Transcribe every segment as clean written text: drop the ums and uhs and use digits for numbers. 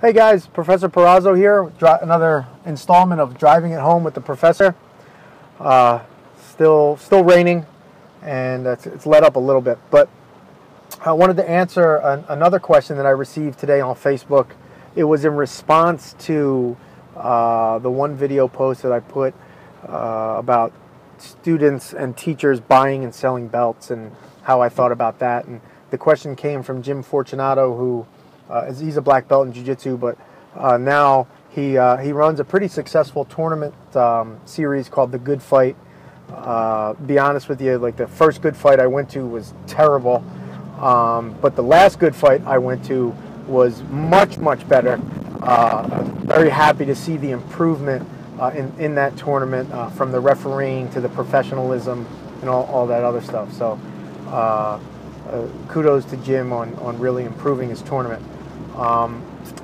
Hey guys, Professor Perazzo here. Another installment of Driving It Home with the Professor. Still raining, and it's let up a little bit. But I wanted to answer another question that I received today on Facebook. It was in response to the one video post that I put about students and teachers buying and selling belts and how I thought about that. And the question came from Jim Fortunato, who he's a black belt in Jiu-jitsu, but now he runs a pretty successful tournament series called The Good Fight. Be honest with you, like the first good fight I went to was terrible, but the last good fight I went to was much better. Very happy to see the improvement in that tournament, from the refereeing to the professionalism and all that other stuff. So kudos to Jim on really improving his tournament.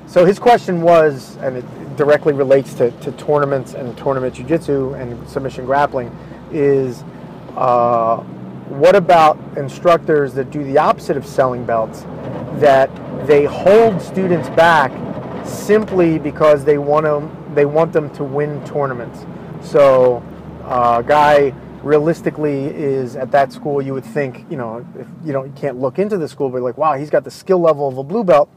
So his question was, and it directly relates to tournaments and tournament jiu-jitsu and submission grappling, is what about instructors that do the opposite of selling belts, that they hold students back simply because they want them to win tournaments? So a guy realistically is at that school, you would think, if you can't look into the school, but like, wow, he's got the skill level of a blue belt,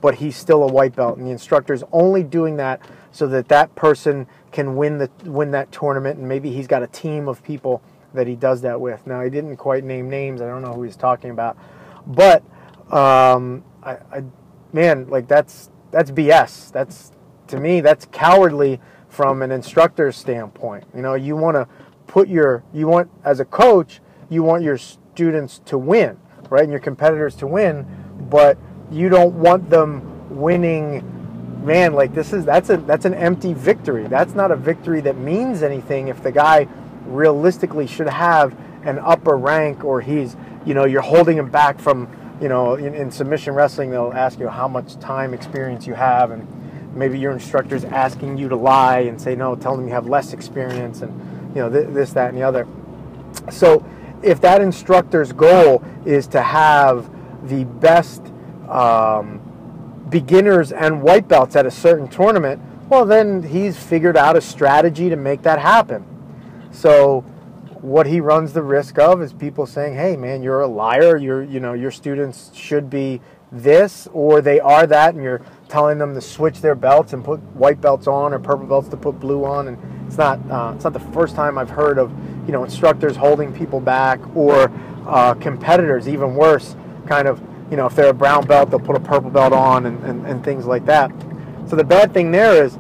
but he's still a white belt, and the instructor's only doing that so that that person can win that tournament, and maybe he's got a team of people that he does that with. Now, he didn't quite name names. I don't know who he's talking about, but man, like that's BS. To me, that's cowardly from an instructor's standpoint. You want as a coach, you want your students to win, right, and your competitors to win, but you don't want them winning. Man, like that's an empty victory. That's not a victory that means anything if the guy realistically should have an upper rank, or he's, you're holding him back from, in submission wrestling, they'll ask you how much time experience you have, and maybe your instructor's asking you to lie and say, no, tell them you have less experience, and this, that, and the other. So if that instructor's goal is to have the best beginners and white belts at a certain tournament, well, then he's figured out a strategy to make that happen. So what he runs the risk of is people saying, hey man, you're a liar, your students should be this, or they are that, and you're telling them to switch their belts and put white belts on, or purple belts to put blue on. And it's not the first time I've heard of instructors holding people back, or competitors, even worse, kind of, if they're a brown belt, they'll put a purple belt on, and things like that. So the bad thing there is,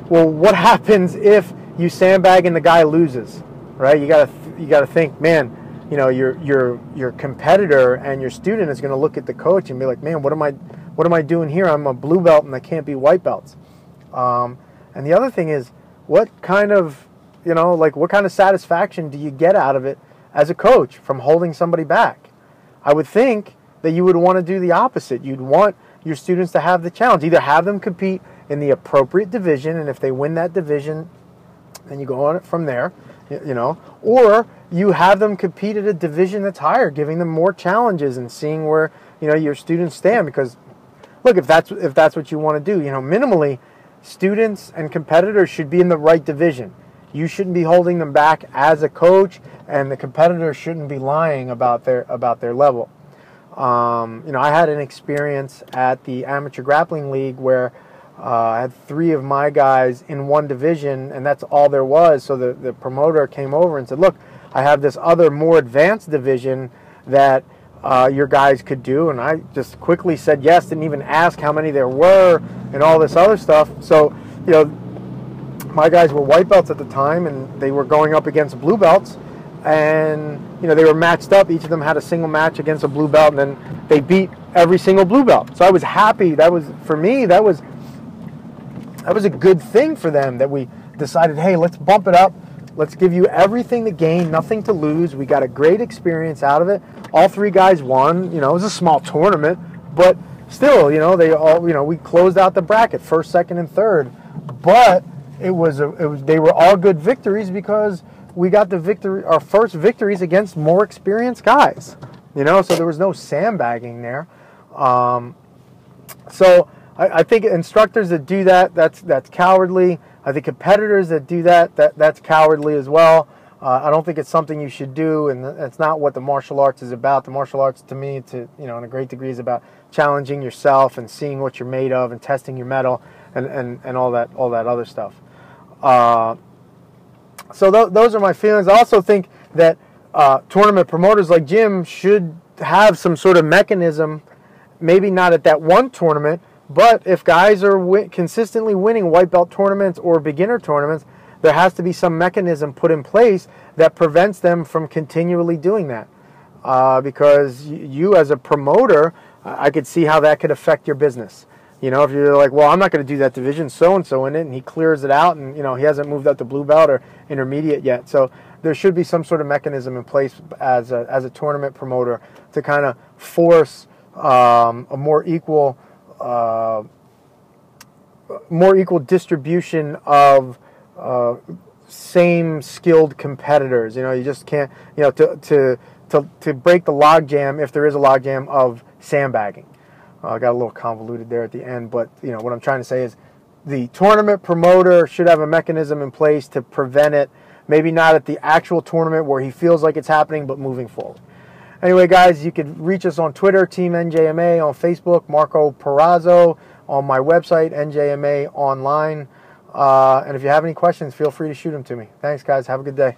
well, what happens if you sandbag and the guy loses, right? You gotta think, man, your competitor and your student is going to look at the coach and be like, man, what am I doing here? I'm a blue belt and I can't be white belts. And the other thing is, what kind of satisfaction do you get out of it as a coach from holding somebody back? I would think that you would want to do the opposite. You'd want your students to have the challenge. Either have them compete in the appropriate division, and if they win that division, then you go on it from there, or you have them compete at a division that's higher, giving them more challenges and seeing where, your students stand. Because look, if that's what you want to do, minimally, students and competitors should be in the right division. You shouldn't be holding them back as a coach, and the competitors shouldn't be lying about their level. I had an experience at the Amateur Grappling League where I had 3 of my guys in one division, and that's all there was. So the promoter came over and said, look, I have this other more advanced division that your guys could do. And I just quickly said yes, didn't even ask how many there were and all this other stuff. So, my guys were white belts at the time, and they were going up against blue belts. And they were matched up. Each of them had a single match against a blue belt, and then they beat every single blue belt. So I was happy. That was, for me, that was a good thing for them, that we decided, hey, let's bump it up. Let's give you everything to gain, nothing to lose. We got a great experience out of it. All 3 guys won. It was a small tournament, but still, they all, we closed out the bracket, first, second, and third. But they were all good victories, because we got our first victories against more experienced guys, so there was no sandbagging there. So I think instructors that do that, that's cowardly. I think competitors that do that's cowardly as well. I don't think it's something you should do, and it's not what the martial arts is about. The martial arts, to me, in a great degree, is about challenging yourself and seeing what you're made of and testing your mettle and all that other stuff. So those are my feelings. I also think that tournament promoters like Jim should have some sort of mechanism, maybe not at that one tournament, but if guys are consistently winning white belt tournaments or beginner tournaments, there has to be some mechanism put in place that prevents them from continually doing that. Because you as a promoter, I could see how that could affect your business. If you're like, well, I'm not going to do that division, so-and-so in it, and he clears it out, and, he hasn't moved up to blue belt or intermediate yet. So there should be some sort of mechanism in place as a tournament promoter to kind of force a more equal distribution of same skilled competitors. You just can't, to break the logjam, if there is a logjam, of sandbagging. I got a little convoluted there at the end, but what I'm trying to say is the tournament promoter should have a mechanism in place to prevent it. Maybe not at the actual tournament where he feels like it's happening, but moving forward. Anyway, guys, you can reach us on Twitter, Team NJMA, on Facebook, Marco Perazzo, on my website, NJMA Online. And if you have any questions, feel free to shoot them to me. Thanks, guys. Have a good day.